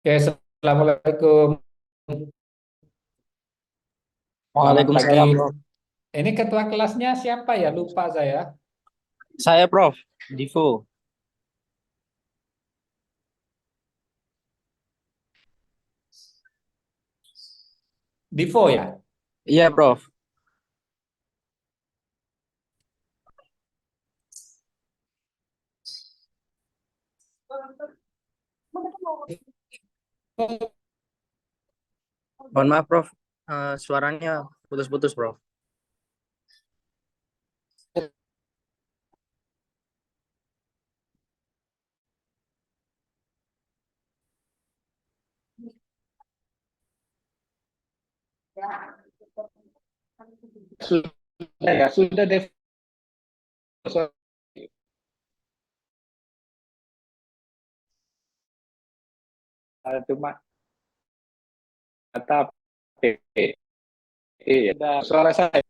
Oke, Assalamualaikum. Selamat pagi. Waalaikumsalam, Prof. Ini ketua kelasnya siapa ya? Lupa saya. Saya Prof. Divo. Divo ya? Iya, Prof. Mohon maaf, Prof. Suaranya putus-putus, Prof. Sudah ya, sudah deh. Cuma kata iya, suara saya.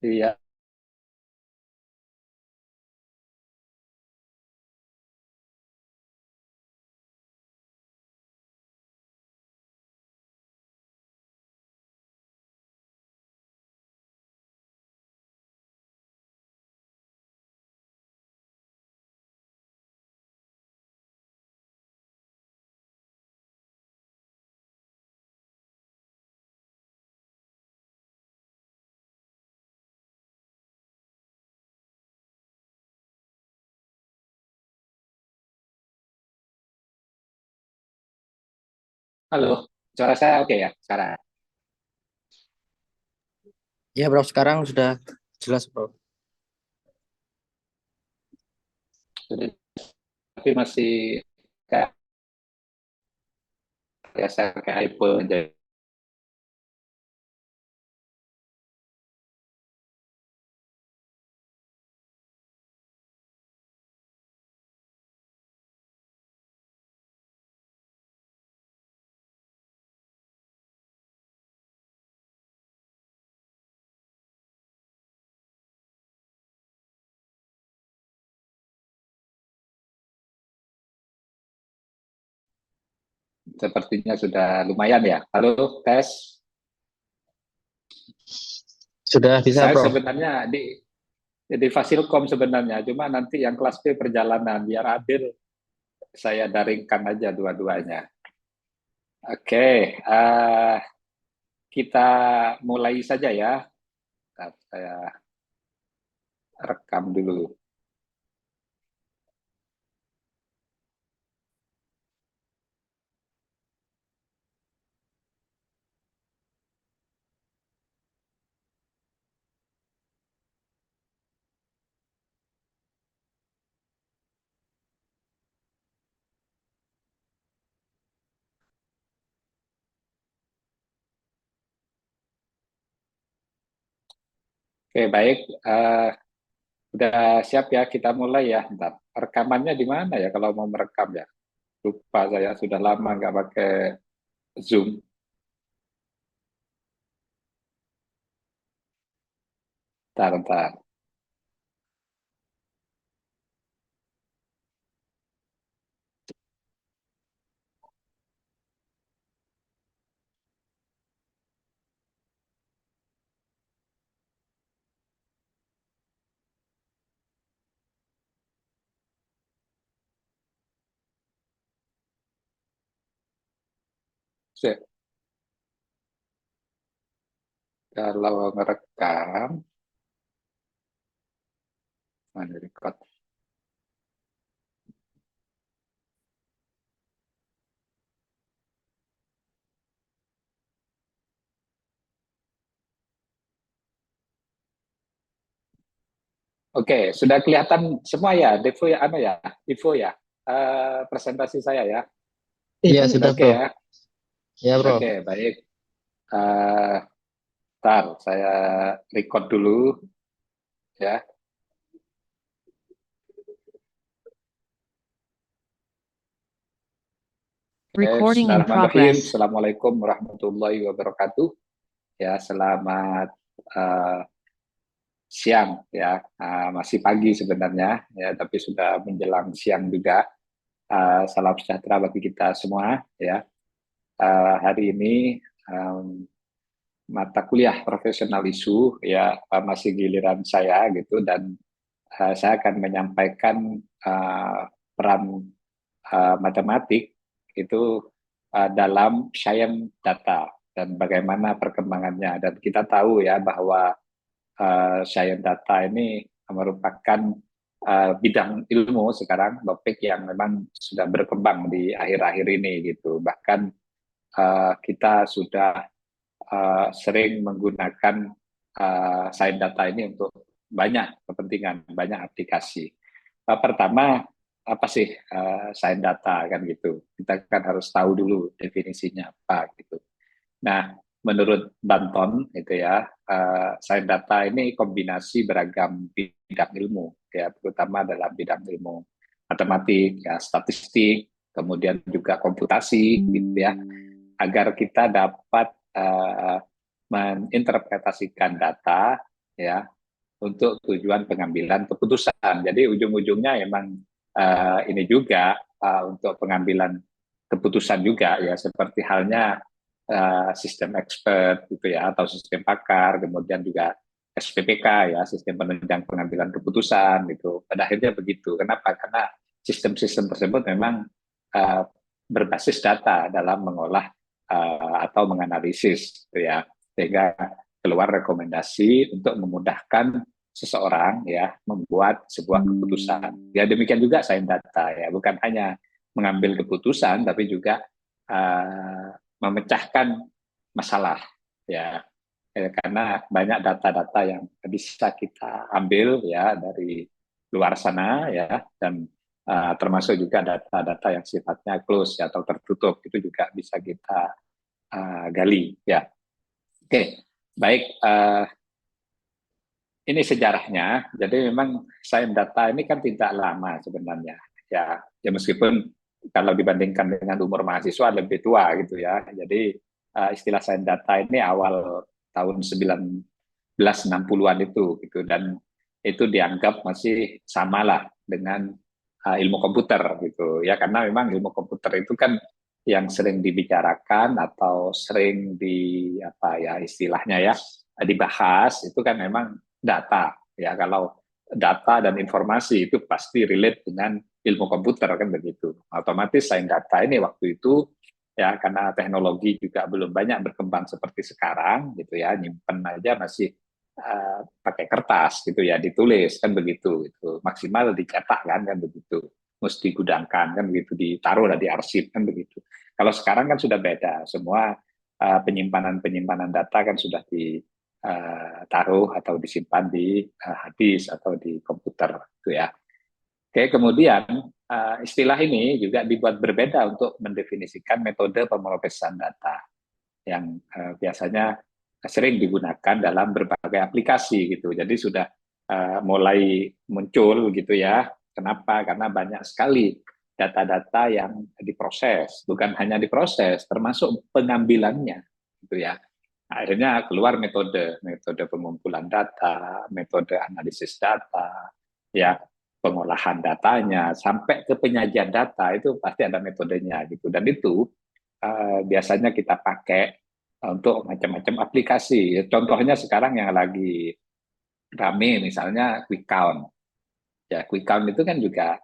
Iya, halo. Suara saya oke ya sekarang. Iya, Prof. Sekarang sudah jelas, Prof. Tapi masih kayak biasa kayak iPhone aja. Sepertinya sudah lumayan ya. Halo, tes. Sudah bisa, Saya Prof. sebenarnya di Fasilkom sebenarnya, cuma nanti yang kelas B perjalanan biar adil saya daringkan aja dua-duanya. Oke, kita mulai saja ya. Saya rekam dulu. Oke, baik. Udah siap ya, kita mulai ya. Bentar. Rekamannya di mana ya kalau mau merekam ya? Lupa saya, sudah lama nggak pakai Zoom. Bentar, bentar. Sip. Kalau ngerekam, mana record? Oke, sudah kelihatan semua ya, Devo ya, ano ya, Devo ya, presentasi saya ya. Iya, sudah, Oke Prof. ya, Iya, Prof. oke baik. Eh, Ntar saya record dulu ya. Recording in Bismillahirrahmanirrahim. progress. Assalamualaikum warahmatullahi wabarakatuh. Ya, selamat siang ya. Masih pagi sebenarnya ya, tapi sudah menjelang siang juga. Salam sejahtera bagi kita semua ya. Hari ini mata kuliah profesional isu ya masih giliran saya gitu, dan saya akan menyampaikan peran matematik itu dalam sains data dan bagaimana perkembangannya. Dan kita tahu ya bahwa sains data ini merupakan bidang ilmu sekarang, topik yang memang sudah berkembang di akhir-akhir ini gitu. Bahkan kita sudah sering menggunakan sains data ini untuk banyak kepentingan, banyak aplikasi. Pertama, apa sih sains data kan gitu? Kita kan harus tahu dulu definisinya apa gitu. Nah, menurut Banton itu ya, sains data ini kombinasi beragam bidang ilmu ya, terutama dalam bidang ilmu matematik, ya, statistik, kemudian juga komputasi gitu ya, agar kita dapat menginterpretasikan data ya untuk tujuan pengambilan keputusan. Jadi ujung-ujungnya memang ini juga untuk pengambilan keputusan juga ya, seperti halnya sistem expert gitu ya, atau sistem pakar, kemudian juga SPPK ya, sistem penunjang pengambilan keputusan gitu. Pada akhirnya begitu. Kenapa? Karena sistem-sistem tersebut memang uh, berbasis data dalam mengolah atau menganalisis gitu ya, sehingga keluar rekomendasi untuk memudahkan seseorang ya membuat sebuah keputusan. Ya demikian juga sains data ya, bukan hanya mengambil keputusan tapi juga memecahkan masalah ya. Karena banyak data-data yang bisa kita ambil ya dari luar sana ya, dan termasuk juga data-data yang sifatnya close ya, atau tertutup, itu juga bisa kita gali ya. Oke, baik, ini sejarahnya. Jadi memang sains data ini kan tidak lama sebenarnya ya, ya meskipun kalau dibandingkan dengan umur mahasiswa lebih tua gitu ya. Jadi istilah sains data ini awal tahun 1960-an itu gitu, dan itu dianggap masih samalah dengan ilmu komputer gitu ya, karena memang ilmu komputer itu kan yang sering dibicarakan atau sering di apa ya istilahnya ya dibahas itu kan memang data ya. Kalau data dan informasi itu pasti relate dengan ilmu komputer kan begitu. Otomatis sains data ini waktu itu ya, karena teknologi juga belum banyak berkembang seperti sekarang gitu ya, nyimpen aja masih pakai kertas gitu ya, ditulis kan begitu, itu maksimal dicetak kan begitu, mesti gudangkan kan begitu, ditaruh di arsip kan begitu. Kalau sekarang kan sudah beda, semua penyimpanan data kan sudah ditaruh atau disimpan di hard disk atau di komputer gitu ya. Oke, kemudian istilah ini juga dibuat berbeda untuk mendefinisikan metode pemrosesan data yang biasanya sering digunakan dalam berbagai aplikasi gitu. Jadi sudah mulai muncul gitu ya. Kenapa? Karena banyak sekali data-data yang diproses, bukan hanya diproses, termasuk pengambilannya gitu ya. Akhirnya keluar metode pengumpulan data, metode analisis data, ya pengolahan datanya, sampai ke penyajian data itu pasti ada metodenya gitu. Dan itu biasanya kita pakai untuk macam-macam aplikasi. Contohnya sekarang yang lagi rame misalnya quick count. Ya, quick count itu kan juga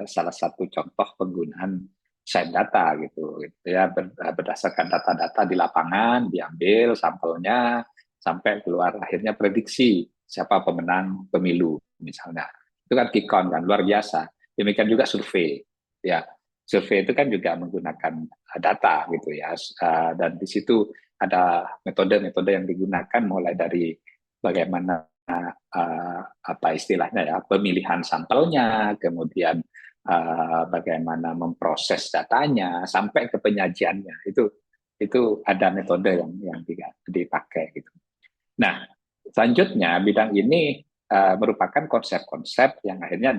salah satu contoh penggunaan sains data gitu, ya berdasarkan data-data di lapangan, diambil sampelnya sampai keluar akhirnya prediksi siapa pemenang pemilu misalnya. Itu kan quick count kan luar biasa. Demikian juga survei. Ya, survei itu kan juga menggunakan data gitu ya. Dan di situ ada metode-metode yang digunakan mulai dari bagaimana apa istilahnya ya, pemilihan sampelnya, kemudian bagaimana memproses datanya sampai ke penyajiannya, itu ada metode yang dipakai gitu. Nah, selanjutnya bidang ini merupakan konsep-konsep yang akhirnya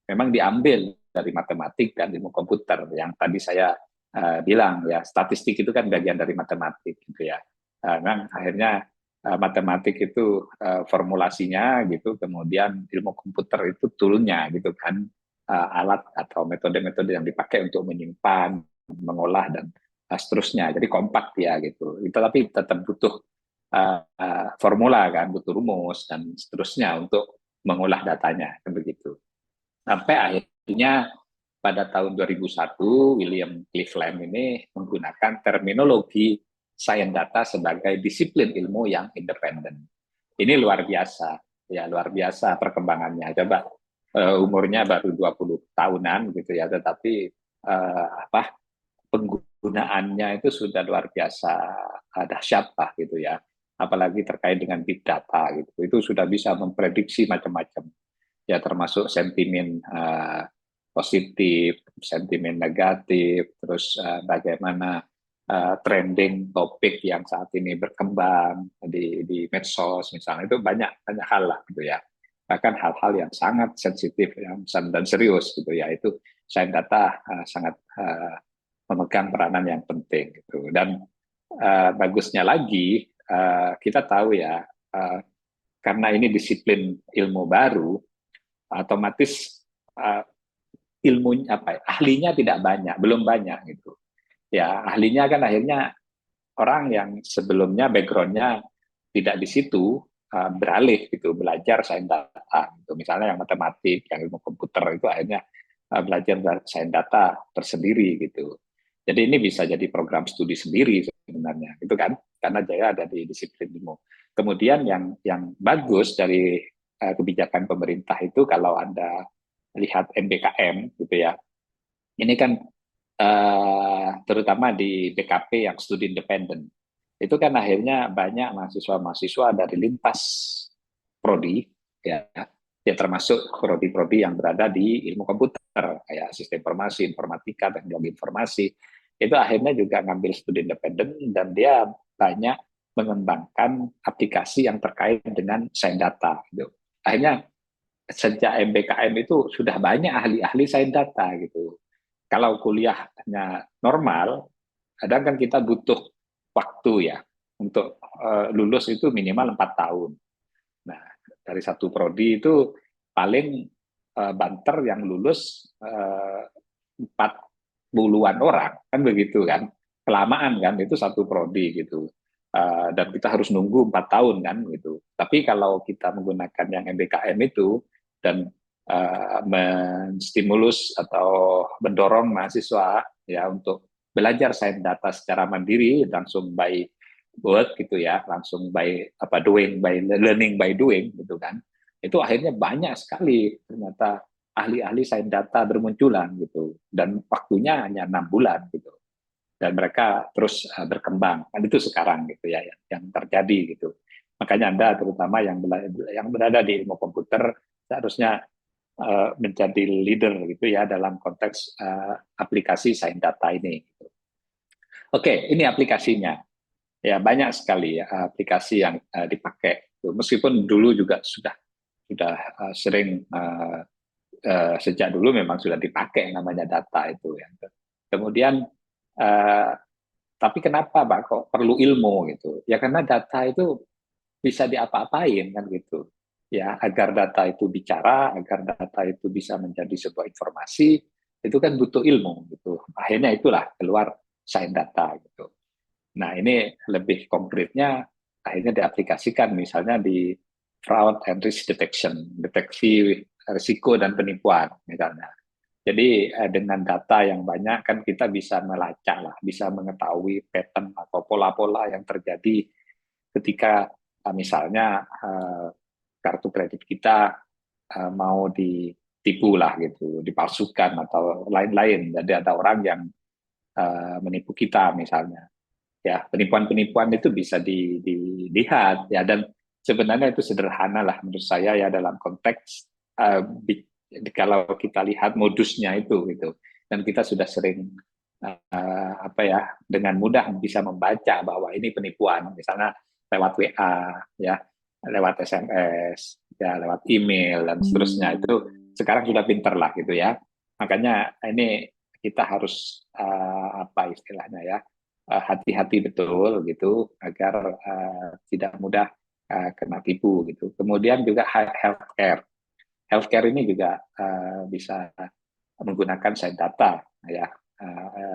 memang diambil dari matematik dan ilmu komputer yang tadi saya bilang ya, statistik itu kan bagian dari matematik gitu ya. Memang akhirnya matematik itu formulasinya gitu, kemudian ilmu komputer itu toolnya gitu kan. alat atau metode-metode yang dipakai untuk menyimpan, mengolah dan seterusnya. Jadi kompak ya gitu. Itu tapi tetap butuh formula kan, butuh rumus dan seterusnya untuk mengolah datanya kan begitu. Sampai akhirnya pada tahun 2001 William Cleveland ini menggunakan terminologi sains data sebagai disiplin ilmu yang independen. Ini luar biasa, ya luar biasa perkembangannya. Coba umurnya baru 20 tahunan gitu ya, tetapi penggunaannya itu sudah luar biasa dahsyat lah gitu ya. Apalagi terkait dengan big data gitu. Itu sudah bisa memprediksi macam-macam. Ya termasuk sentimen positif, sentimen negatif, terus bagaimana trending topik yang saat ini berkembang di medsos misalnya, itu banyak banyak hal lah gitu ya. Bahkan hal-hal yang sangat sensitif yang dan serius gitu ya, itu sains data sangat memegang peranan yang penting gitu. Dan bagusnya lagi kita tahu ya, karena ini disiplin ilmu baru, otomatis uh, ilmu apa ahlinya tidak banyak, belum banyak gitu. Ya ahlinya kan akhirnya orang yang sebelumnya backgroundnya tidak di situ beralih gitu, belajar sains data. Gitu. Misalnya yang matematik, yang ilmu komputer itu akhirnya belajar sains data tersendiri gitu. Jadi ini bisa jadi program studi sendiri sebenarnya, itu kan karena Jaya ada di disiplin ilmu. Kemudian yang bagus dari kebijakan pemerintah itu kalau Anda lihat MBKM gitu ya, ini kan terutama di BKP yang studi independen, itu kan akhirnya banyak mahasiswa-mahasiswa dari lintas prodi ya, ya termasuk prodi-prodi yang berada di ilmu komputer kayak sistem informasi, informatika, teknologi informasi, itu akhirnya juga ngambil studi independen dan dia banyak mengembangkan aplikasi yang terkait dengan sains data gitu. Akhirnya sejak MBKM itu sudah banyak ahli-ahli sains data gitu. Kalau kuliahnya normal, kadang kan kita butuh waktu ya untuk lulus itu minimal 4 tahun. Nah, dari satu prodi itu paling banter yang lulus 40-an orang, kan begitu kan. Kelamaan kan, itu satu prodi gitu. Dan kita harus nunggu 4 tahun kan gitu. Tapi kalau kita menggunakan yang MBKM itu dan menstimulus atau mendorong mahasiswa ya untuk belajar sains data secara mandiri langsung by word gitu ya, langsung by apa doing by learning by doing gitu kan, itu akhirnya banyak sekali ternyata ahli-ahli sains data bermunculan gitu, dan waktunya hanya 6 bulan gitu, dan mereka terus berkembang kan, itu sekarang gitu ya yang terjadi gitu. Makanya Anda terutama yang berada di ilmu komputer seharusnya menjadi leader gitu ya dalam konteks aplikasi sains data ini. Oke, ini aplikasinya. Ya banyak sekali ya, aplikasi yang dipakai. Meskipun dulu juga sudah sering sejak dulu memang sudah dipakai yang namanya data itu ya. Kemudian uh, tapi kenapa Pak kok perlu ilmu gitu? Ya karena data itu bisa diapa-apain kan gitu. Ya agar data itu bicara, agar data itu bisa menjadi sebuah informasi, itu kan butuh ilmu gitu. Akhirnya itulah keluar sains data gitu. Nah, ini lebih konkretnya akhirnya diaplikasikan misalnya di fraud and risk detection, deteksi risiko dan penipuan misalnya. Jadi dengan data yang banyak kan kita bisa melacak lah, bisa mengetahui pattern atau pola-pola yang terjadi ketika misalnya kartu kredit kita mau ditipu lah gitu, dipalsukan atau lain-lain. Jadi ada orang yang menipu kita misalnya. Ya penipuan-penipuan itu bisa dilihat ya, dan sebenarnya itu sederhana lah menurut saya ya dalam konteks kalau kita lihat modusnya itu gitu, dan kita sudah sering apa ya dengan mudah bisa membaca bahwa ini penipuan misalnya lewat WA ya, lewat SMS ya, lewat email dan seterusnya, itu sekarang sudah pinter lah gitu ya. Makanya ini kita harus apa istilahnya ya, hati-hati betul gitu agar tidak mudah kena tipu gitu. Kemudian juga healthcare. healthcare ini juga bisa menggunakan side data ya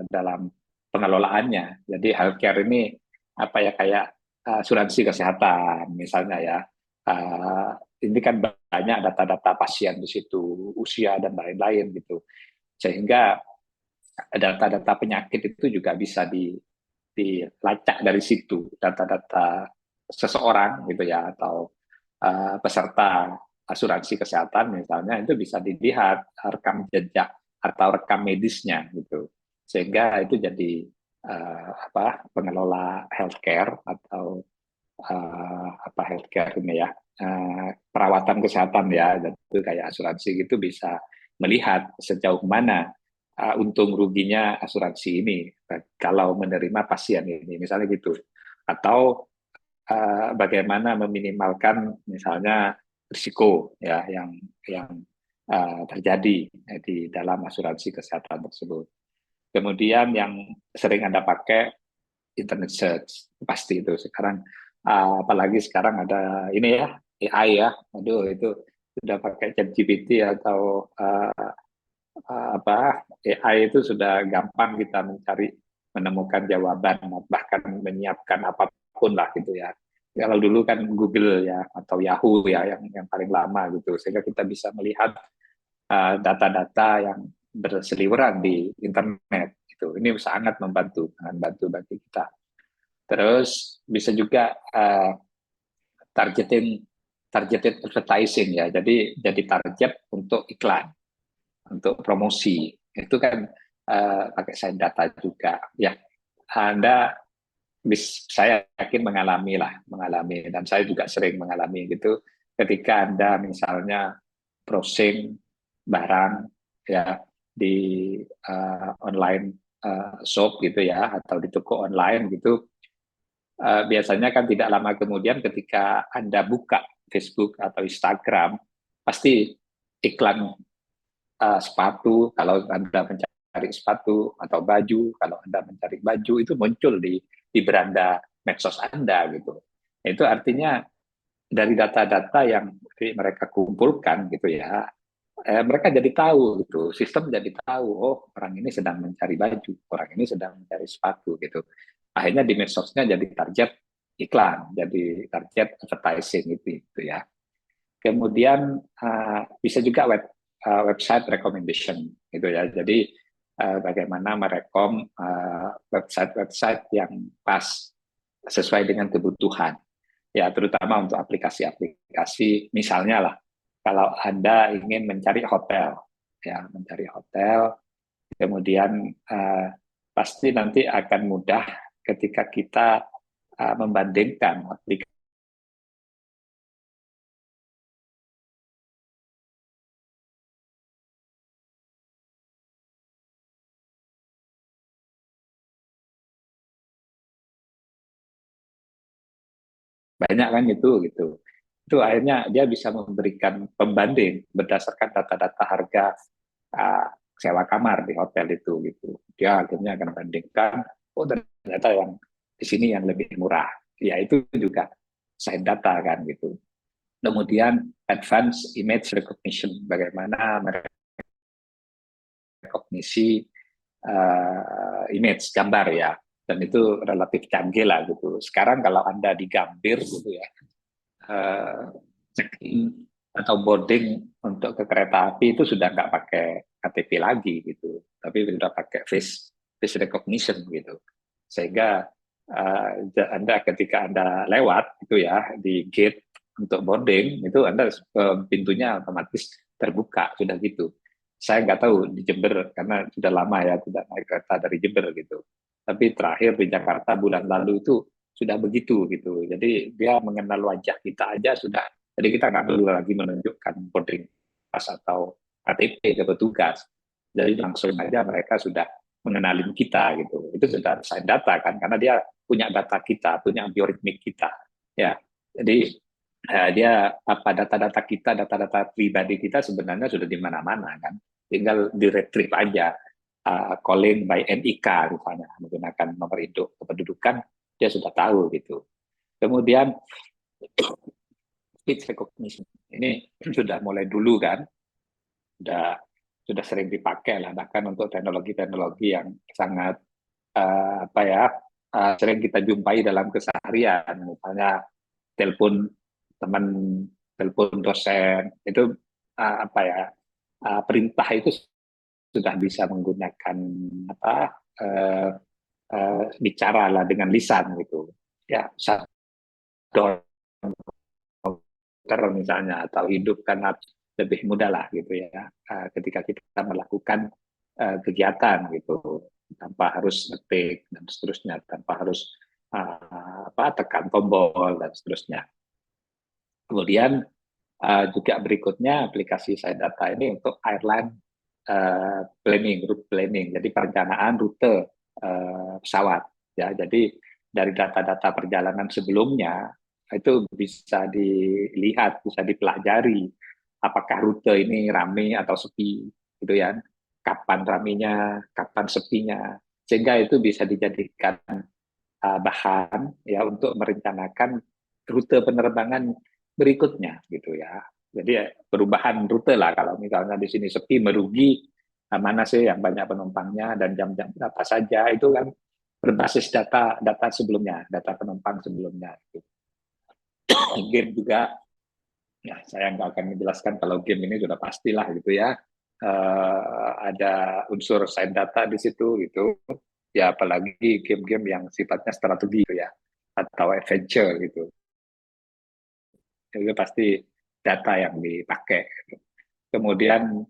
dalam pengelolaannya. Jadi healthcare ini apa ya kayak asuransi kesehatan misalnya ya. Ini kan banyak data-data pasien di situ, usia dan lain-lain gitu. Sehingga data-data penyakit itu juga bisa dilacak dari situ, data-data seseorang gitu ya, atau peserta asuransi kesehatan misalnya itu bisa dilihat rekam jejak atau rekam medisnya gitu, sehingga itu jadi pengelola healthcare atau healthcare ini ya, perawatan kesehatan ya, itu kayak asuransi gitu bisa melihat sejauh mana untung ruginya asuransi ini kalau menerima pasien ini misalnya gitu, atau bagaimana meminimalkan misalnya risiko ya yang terjadi di dalam asuransi kesehatan tersebut. Kemudian yang sering Anda pakai internet search, pasti itu sekarang apalagi sekarang ada ini ya AI ya, aduh itu sudah pakai ChatGPT atau AI itu sudah gampang kita menemukan jawaban, bahkan menyiapkan apapun lah gitu ya. Kalau dulu kan Google ya atau Yahoo ya yang paling lama gitu, sehingga kita bisa melihat data-data yang berseliweran di internet itu. Ini sangat membantu bagi kita. Terus bisa juga targeted advertising ya. Jadi target untuk iklan, untuk promosi. Itu kan pakai side data juga. Ya, Anda saya yakin mengalami dan saya juga sering mengalami gitu ketika Anda misalnya browsing barang ya di online shop gitu ya atau di toko online gitu, biasanya kan tidak lama kemudian ketika Anda buka Facebook atau Instagram pasti iklan sepatu, kalau Anda mencari sepatu, atau baju, kalau Anda mencari baju, itu muncul di beranda medsos Anda gitu. Itu artinya dari data-data yang mereka kumpulkan gitu ya, mereka jadi tahu gitu, sistem jadi tahu, oh orang ini sedang mencari baju, orang ini sedang mencari sepatu gitu. Akhirnya di medsosnya jadi target iklan, jadi target advertising itu ya. Kemudian bisa juga website recommendation gitu ya. Jadi bagaimana merekom website-website yang pas sesuai dengan kebutuhan. Ya, terutama untuk aplikasi-aplikasi misalnya lah kalau Anda ingin mencari hotel ya, mencari hotel, kemudian pasti nanti akan mudah ketika kita membandingkan aplikasi. Banyak kan itu akhirnya dia bisa memberikan pembanding berdasarkan data-data harga uh, sewa kamar di hotel itu gitu, dia akhirnya akan bandingkan, oh ternyata yang di sini yang lebih murah ya, itu juga side data kan gitu. Kemudian advanced image recognition, bagaimana merekognisi image gambar ya, dan itu relatif canggih lah gitu. Sekarang kalau Anda di Gambir gitu ya, check-in atau boarding untuk ke kereta api itu sudah nggak pakai KTP lagi gitu, tapi sudah pakai face recognition gitu, sehingga Anda ketika Anda lewat itu ya di gate untuk boarding itu Anda pintunya otomatis terbuka sudah gitu. Saya nggak tahu di Jember karena sudah lama ya tidak naik kereta dari Jember gitu. Tapi terakhir di Jakarta bulan lalu itu sudah begitu gitu. Jadi dia mengenal wajah kita aja sudah. Jadi kita nggak perlu lagi menunjukkan boarding pass atau KTP ke petugas. Jadi langsung aja mereka sudah mengenalin kita gitu. Itu sudah sign data kan, karena dia punya data kita, punya bioritmik kita. Ya, jadi dia apa data-data kita, data-data pribadi kita sebenarnya sudah di mana-mana kan. Tinggal di retrieve aja, calling by NIK misalnya menggunakan nomor induk kependudukan, dia sudah tahu gitu. Kemudian speech recognition. Ini sudah mulai dulu kan, sudah sering dipakai lah, bahkan untuk teknologi-teknologi yang sangat sering kita jumpai dalam keseharian, misalnya telepon teman, telepon dosen, itu perintah itu sudah bisa menggunakan uh, bicara lah dengan lisan gitu. Ya, komputer misalnya atau hidup kan lebih mudah lah gitu ya ketika kita melakukan kegiatan gitu tanpa harus ngetik dan seterusnya, tanpa harus tekan tombol dan seterusnya. Kemudian juga berikutnya aplikasi SciData ini untuk airline planning, route planning, jadi perencanaan rute pesawat ya. Jadi dari data-data perjalanan sebelumnya itu bisa dilihat, bisa dipelajari apakah rute ini ramai atau sepi gitu ya, kapan ramainya, kapan sepinya, sehingga itu bisa dijadikan bahan ya untuk merencanakan rute penerbangan berikutnya gitu ya. Jadi perubahan rute lah, kalau misalnya di sini sepi merugi, mana sih yang banyak penumpangnya dan jam-jam berapa saja, itu kan berbasis data sebelumnya, data penumpang sebelumnya. Game juga, ya saya nggak akan menjelaskan, kalau game ini sudah pastilah gitu ya. Ada unsur side data di situ gitu. Ya apalagi game-game yang sifatnya strategi gitu ya, atau adventure gitu. Itu pasti data yang dipakai. Kemudian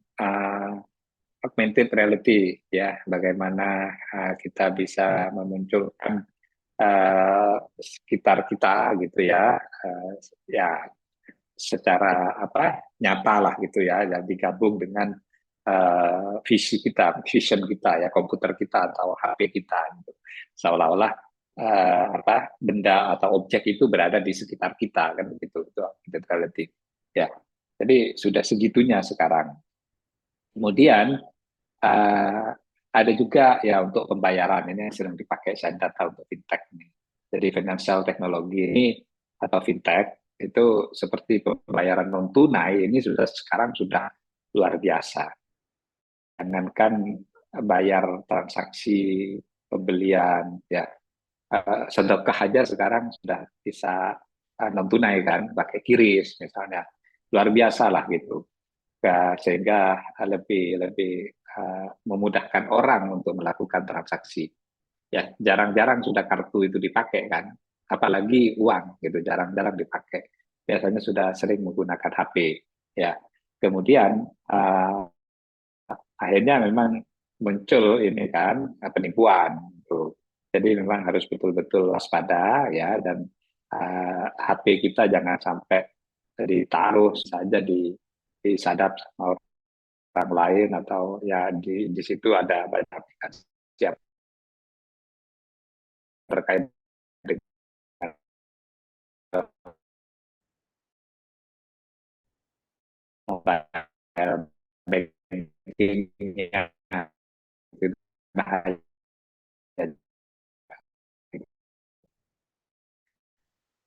augmented reality ya, bagaimana kita bisa memunculkan sekitar kita gitu ya, ya secara nyata lah gitu ya, yang digabung dengan vision kita ya, komputer kita atau HP kita gitu. Seolah-olah benda atau objek itu berada di sekitar kita kan begitu, itu augmented reality ya. Jadi sudah segitunya sekarang. Kemudian ada juga ya untuk pembayaran, ini yang sedang dipakai SciData untuk fintech ini. Jadi financial technology ini atau fintech itu seperti pembayaran non tunai ini sekarang sudah luar biasa. Jangankan bayar transaksi pembelian ya, sedekah aja sekarang sudah bisa non tunai kan, pakai QRIS misalnya, luar biasa lah gitu. Sehingga lebih memudahkan orang untuk melakukan transaksi. Ya jarang-jarang sudah kartu itu dipakai kan, apalagi uang gitu, jarang-jarang dipakai. Biasanya sudah sering menggunakan HP ya. Kemudian akhirnya memang muncul ini kan penipuan gitu. Jadi memang harus betul-betul waspada ya, dan HP kita jangan sampai ditaruh saja disadap sama orang lain, atau ya di situ ada banyak aplikasi yang terkait dengan mobile banking yang bahaya.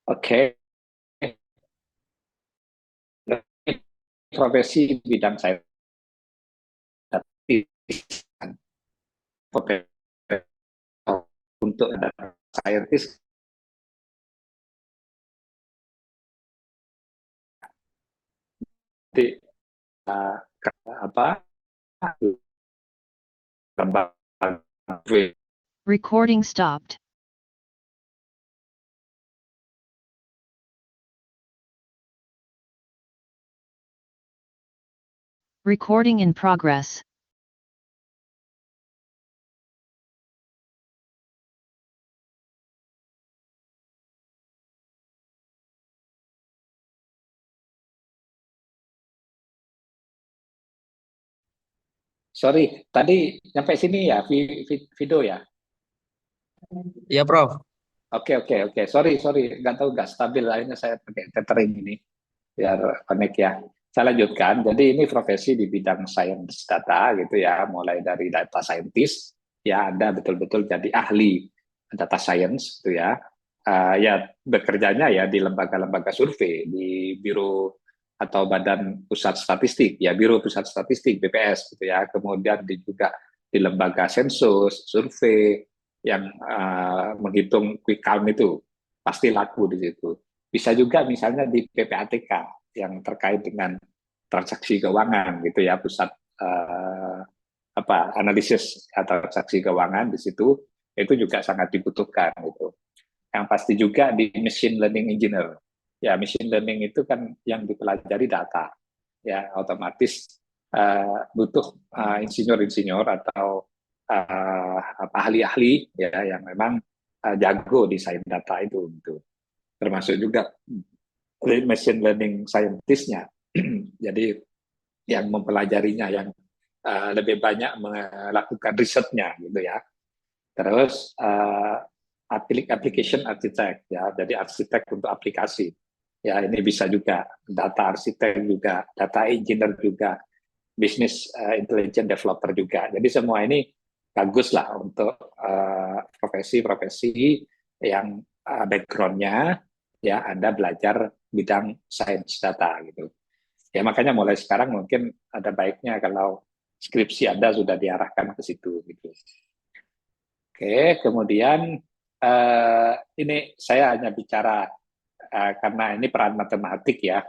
Oke, profesi bidang saya untuk data scientist di apa Recording stopped. Recording in progress. Sorry, tadi sampai sini ya video ya. Iya, Prof. Oke. Sorry, nggak tahu, nggak stabil. Akhirnya saya pakai tethering ini biar connect ya. Saya lanjutkan. Jadi ini profesi di bidang science data gitu ya, mulai dari data scientist ya, Anda betul-betul jadi ahli data science gitu ya. ya bekerjanya ya di lembaga-lembaga survei, di biro atau Badan Pusat Statistik, ya Biro Pusat Statistik BPS gitu ya. Kemudian juga di lembaga sensus, survei yang menghitung quick count itu pasti laku di situ. Bisa juga misalnya di PPATK yang terkait dengan transaksi keuangan gitu ya, pusat analisis transaksi keuangan di situ itu juga sangat dibutuhkan gitu. Yang pasti juga di machine learning engineer. Ya, machine learning itu kan yang dipelajari data. Ya, otomatis butuh insinyur-insinyur atau ahli-ahli ya yang memang jago di sains data itu gitu. Termasuk juga machine learning scientist-nya. Jadi yang mempelajarinya, yang lebih banyak melakukan risetnya gitu ya. Terus application architect ya, jadi arsitek untuk aplikasi. Ya, ini bisa juga data arsitek juga, data engineer juga, business intelligence developer juga. Jadi semua ini bagus lah untuk profesi-profesi yang background-nya ya Anda belajar bidang sains data gitu. Ya makanya mulai sekarang mungkin ada baiknya kalau skripsi Anda sudah diarahkan ke situ gitu. Oke, kemudian ini saya hanya bicara karena ini peran matematik ya.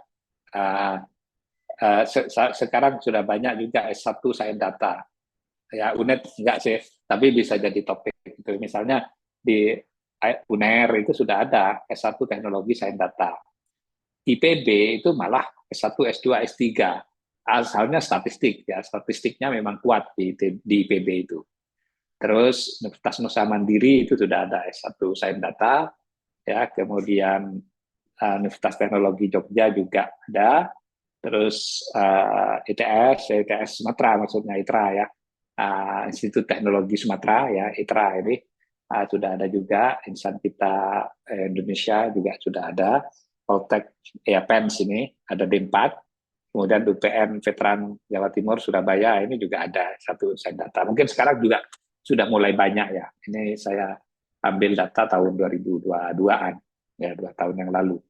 Sekarang sudah banyak juga S1 Sains Data. Ya, UNED enggak sih, tapi bisa jadi topik. Gitu. Misalnya di UNER itu sudah ada S1 Teknologi Sains Data. IPB itu malah S1, S2, S3. Asalnya statistik, ya statistiknya memang kuat di IPB itu. Terus Universitas Nusa Mandiri itu sudah ada S1 Sains Data, ya kemudian Universitas Teknologi Jogja juga ada, terus ITS Sumatera maksudnya ITRA ya, Institut Teknologi Sumatera ya ITRA ini sudah ada juga, Insan Kita Indonesia juga sudah ada, Poltek ya PENS ini ada D4, kemudian UPN Veteran Jawa Timur Surabaya ini juga ada satu Sains Data. Mungkin sekarang juga sudah mulai banyak ya. Ini saya ambil data tahun 2022-an, ya 2 tahun yang lalu.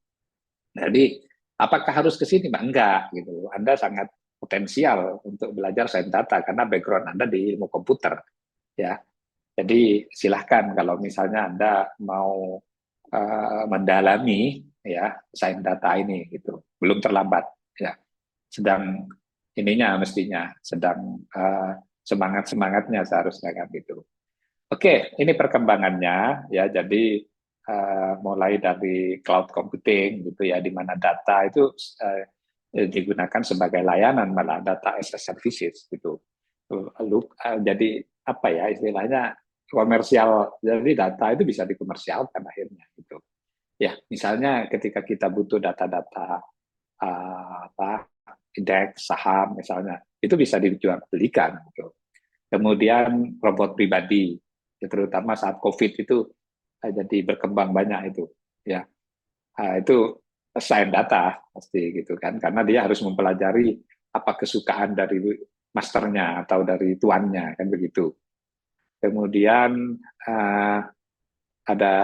Jadi apakah harus ke sini? Enggak gitu. Anda sangat potensial untuk belajar sains data karena background Anda di ilmu komputer, ya. Jadi silahkan kalau misalnya Anda mau mendalami ya sains data ini gitu, belum terlambat ya. Sedang ininya mestinya sedang semangat-semangatnya seharusnya kan gitu. Oke, ini perkembangannya ya. Jadi mulai dari cloud computing gitu ya, di mana data itu digunakan sebagai layanan, malah data as a services gitu. Lalu jadi apa ya istilahnya komersial. Jadi data itu bisa dikomersialkan akhirnya gitu. Ya, misalnya ketika kita butuh data-data indeks saham misalnya, itu bisa dijualbelikan gitu. Kemudian robot pribadi, ya, terutama saat COVID itu jadi berkembang banyak itu, ya. Itu sains data pasti gitu kan, karena dia harus mempelajari apa kesukaan dari masternya atau dari tuannya kan begitu. Kemudian ada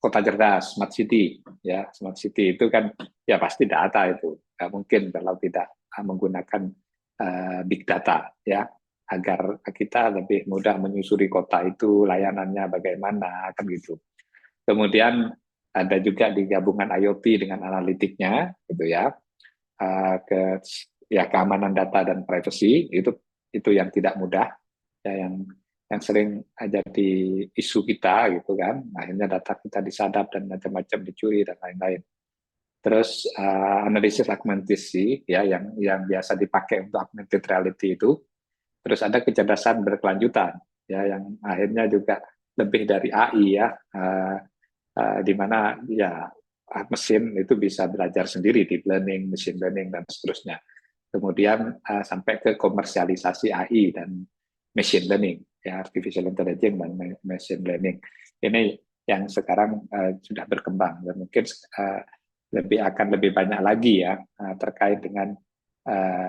kota cerdas, smart city, ya smart city itu kan ya pasti data itu, nggak mungkin kalau tidak menggunakan big data ya, agar kita lebih mudah menyusuri kota itu, layanannya bagaimana kan gitu. Kemudian ada juga di gabungan IoT dengan analitiknya gitu ya, ke ya keamanan data dan privacy itu yang tidak mudah ya, yang sering jadi isu kita gitu kan, akhirnya data kita disadap dan macam-macam dicuri dan lain-lain. Terus analisis augmentasi ya yang biasa dipakai untuk augmented reality itu. Terus ada kecerdasan berkelanjutan ya yang akhirnya juga lebih dari AI ya, di mana ya mesin itu bisa belajar sendiri, deep learning, machine learning dan seterusnya. Kemudian sampai ke komersialisasi AI dan machine learning, ya artificial intelligence dan machine learning. Ini yang sekarang sudah berkembang dan mungkin akan lebih banyak lagi ya terkait dengan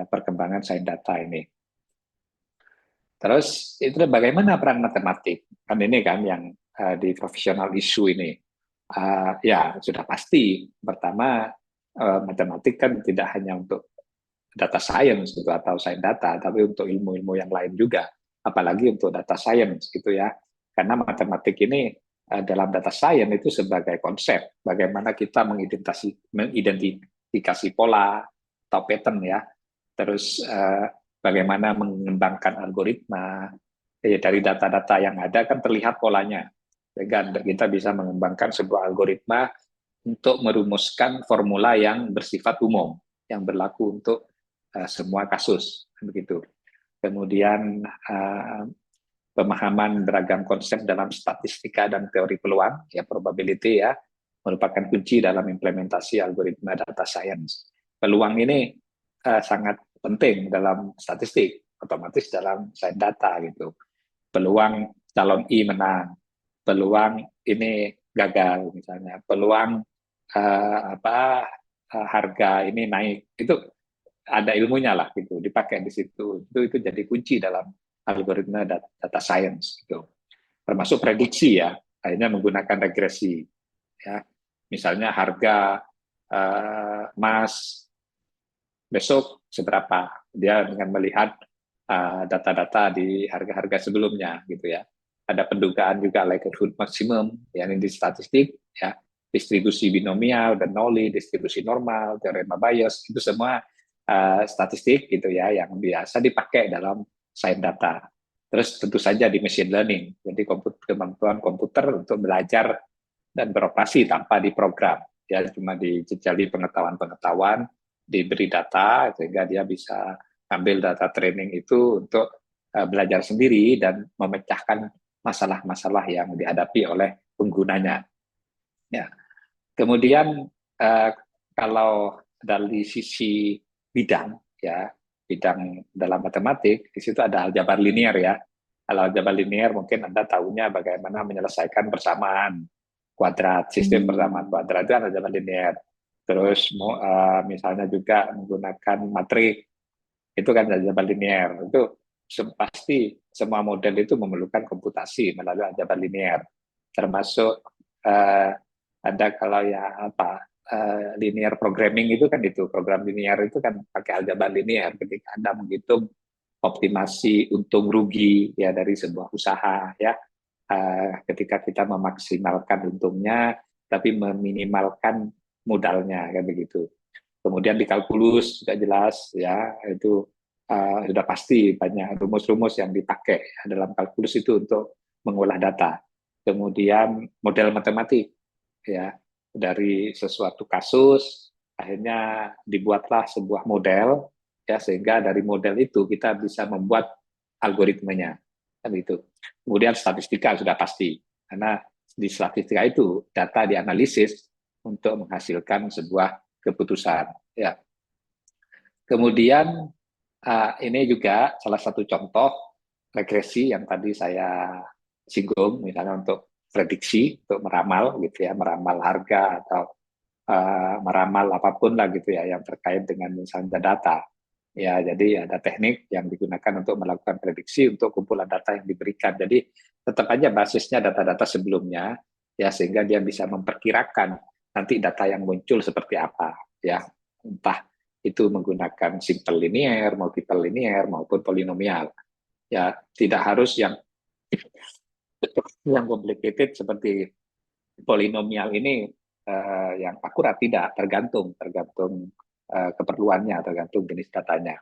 perkembangan sains data ini. Terus itu bagaimana peran matematik? Kan ini kan yang di professional issue ini. Ya sudah pasti. Pertama, matematik kan tidak hanya untuk data science gitu atau sains data, tapi untuk ilmu-ilmu yang lain juga, apalagi untuk data science gitu ya. Karena matematik ini dalam data science itu sebagai konsep, bagaimana kita mengidentifikasi pola atau pattern ya, terus bagaimana mengembangkan algoritma. Dari data-data yang ada kan terlihat polanya, sehingga kita bisa mengembangkan sebuah algoritma untuk merumuskan formula yang bersifat umum, yang berlaku untuk semua kasus, begitu. Kemudian pemahaman beragam konsep dalam statistika dan teori peluang, ya probability ya, merupakan kunci dalam implementasi algoritma data science. Peluang ini sangat penting dalam statistik, otomatis dalam sains data gitu. Peluang calon I menang, peluang ini gagal misalnya, peluang harga ini naik, itu ada ilmunya lah gitu, dipakai di situ. Itu jadi kunci dalam algoritma data science gitu. Termasuk prediksi ya, akhirnya menggunakan regresi ya. Misalnya harga emas besok seberapa, dia dengan melihat data-data di harga-harga sebelumnya gitu ya. Ada pendugaan juga likelihood maximum yang di statistik ya, distribusi binomial, Bernoulli, distribusi normal, teorema Bayes, itu semua statistik gitu ya yang biasa dipakai dalam sains data. Terus tentu saja di machine learning, jadi kemampuan komputer untuk belajar dan beroperasi tanpa diprogram, ya cuma dijejali pengetahuan-pengetahuan, diberi data sehingga dia bisa ambil data training itu untuk belajar sendiri dan memecahkan masalah-masalah yang dihadapi oleh penggunanya. Ya. Kemudian kalau dari sisi bidang, ya bidang dalam matematik, di situ ada aljabar linear ya. Kalau aljabar linear mungkin Anda tahunya bagaimana menyelesaikan persamaan kuadrat, sistem persamaan kuadrat itu aljabar linear. Terus misalnya juga menggunakan matrik, itu kan aljabar linear. Itu pasti semua model itu memerlukan komputasi melalui aljabar linear. Termasuk ada kalau ya linear programming itu kan itu, program linear itu kan pakai aljabar linear ketika Anda menghitung optimasi untung rugi ya dari sebuah usaha ya. Ketika kita memaksimalkan untungnya tapi meminimalkan modalnya kan begitu. Kemudian di kalkulus sudah jelas ya, itu sudah pasti banyak rumus-rumus yang dipakai dalam kalkulus itu untuk mengolah data. Kemudian model matematik ya, dari sesuatu kasus akhirnya dibuatlah sebuah model ya, sehingga dari model itu kita bisa membuat algoritmanya kan itu. Kemudian statistika sudah pasti, karena di statistika itu data dianalisis untuk menghasilkan sebuah keputusan ya. Kemudian ini juga salah satu contoh regresi yang tadi saya singgung, misalnya untuk prediksi, untuk meramal gitu ya, meramal harga atau meramal apapun lah gitu ya yang terkait dengan misalnya data. Ya, jadi ada teknik yang digunakan untuk melakukan prediksi untuk kumpulan data yang diberikan. Jadi tetap aja basisnya data-data sebelumnya ya, sehingga dia bisa memperkirakan nanti data yang muncul seperti apa ya. Entah itu menggunakan simple linear, multiple linear maupun polinomial. Ya, tidak harus yang complicated seperti polinomial ini yang akurat, tidak, tergantung keperluannya, tergantung jenis datanya.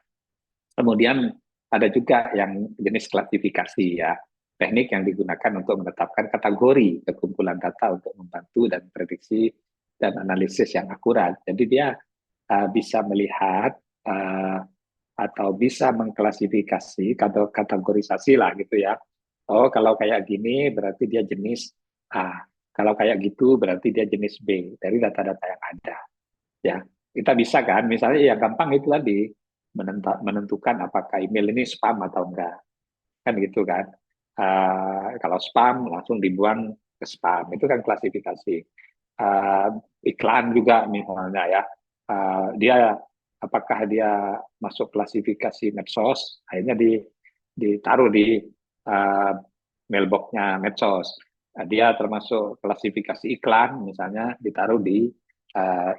Kemudian ada juga yang jenis klasifikasi ya, teknik yang digunakan untuk menetapkan kategori kekumpulan data untuk membantu dan prediksi dan analisis yang akurat. Jadi dia bisa melihat atau bisa mengklasifikasi atau kategorisasi lah gitu ya. Oh, kalau kayak gini berarti dia jenis A. Kalau kayak gitu berarti dia jenis B dari data-data yang ada. Ya, kita bisa kan, misalnya yang gampang itu tadi menentukan apakah email ini spam atau enggak, kan gitu kan. Kalau spam langsung dibuang ke spam, itu kan klasifikasi. Iklan juga misalnya ya, dia apakah dia masuk klasifikasi medsos, akhirnya ditaruh di mailboxnya medsos. Dia termasuk klasifikasi iklan, misalnya ditaruh di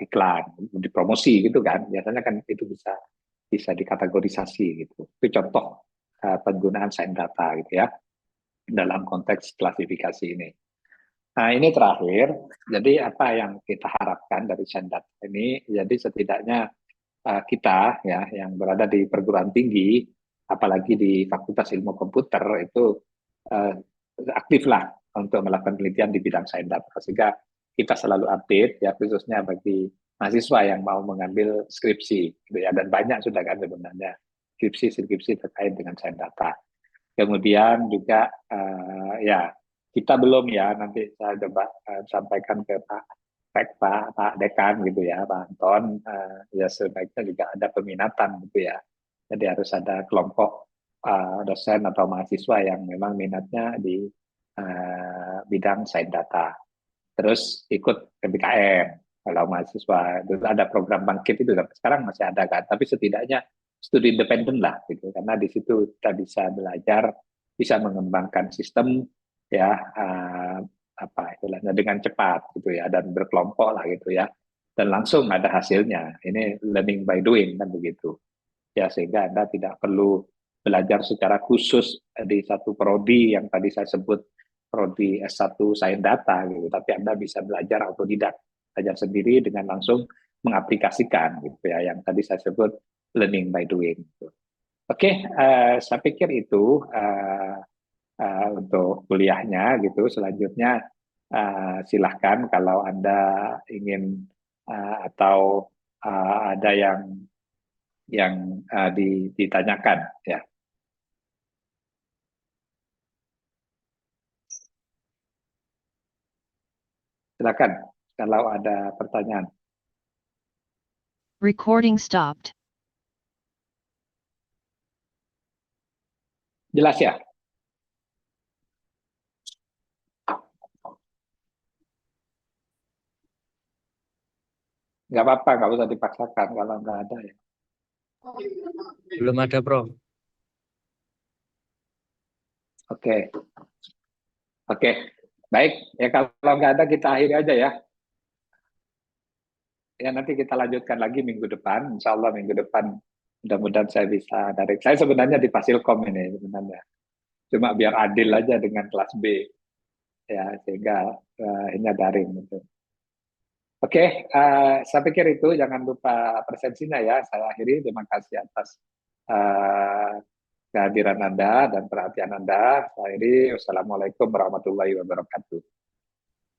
iklan, di promosi gitu kan. Biasanya kan itu bisa dikategorisasi gitu. Itu contoh penggunaan sign data gitu ya dalam konteks klasifikasi ini. Nah, ini terakhir. Jadi apa yang kita harapkan dari sign data ini? Jadi setidaknya kita ya yang berada di perguruan tinggi, apalagi di Fakultas Ilmu Komputer itu aktiflah untuk melakukan penelitian di bidang sains data sehingga kita selalu update ya khususnya bagi mahasiswa yang mau mengambil skripsi gitu ya, dan banyak sudah kan sebenarnya skripsi terkait dengan sains data. Kemudian juga ya kita belum ya, nanti saya coba sampaikan ke Pak Dekan gitu ya, Pak Anton, ya sebaiknya juga ada peminatan gitu ya. Jadi harus ada kelompok dosen atau mahasiswa yang memang minatnya di bidang sains data. Terus ikut PPKM. Kalau mahasiswa itu ada program bangkit itu sampai sekarang masih ada kan, tapi setidaknya studi independen lah gitu, karena di situ kita bisa belajar, bisa mengembangkan sistem ya apa istilahnya dengan cepat gitu ya, dan berkelompok lah gitu ya, dan langsung ada hasilnya. Ini learning by doing kan begitu ya, sehingga Anda tidak perlu belajar secara khusus di satu prodi yang tadi saya sebut prodi S1 Sains Data gitu, tapi Anda bisa belajar autodidak, belajar sendiri dengan langsung mengaplikasikan gitu ya, yang tadi saya sebut learning by doing gitu. Oke, saya pikir itu untuk kuliahnya gitu. Selanjutnya silahkan kalau Anda ingin atau ada yang ditanyakan ya. Silakan kalau ada pertanyaan. Recording stopped. Jelas ya? Nggak apa-apa, nggak usah dipaksakan kalau nggak ada ya. Belum ada, Prof. Oke. Oke. Baik, ya kalau nggak ada kita akhiri aja ya. Ya nanti kita lanjutkan lagi minggu depan. Insya Allah minggu depan mudah-mudahan saya bisa dari. Saya sebenarnya di Fasilkom ini sebenarnya. Cuma biar adil aja dengan kelas B. Ya, sehingga ini daring gitu. Oke, saya pikir itu jangan lupa presensinya ya. Saya akhiri, terima kasih atas kehadiran Anda dan perhatian Anda. Saya akhiri, wassalamualaikum warahmatullahi wabarakatuh.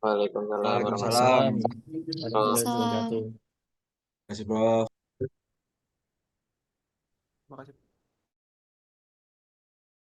Waalaikumsalam Waalaikumsalam. warahmatullahi Warahmatullahi wabarakatuh. wabarakatuh. Terima kasih, Prof. Terima kasih.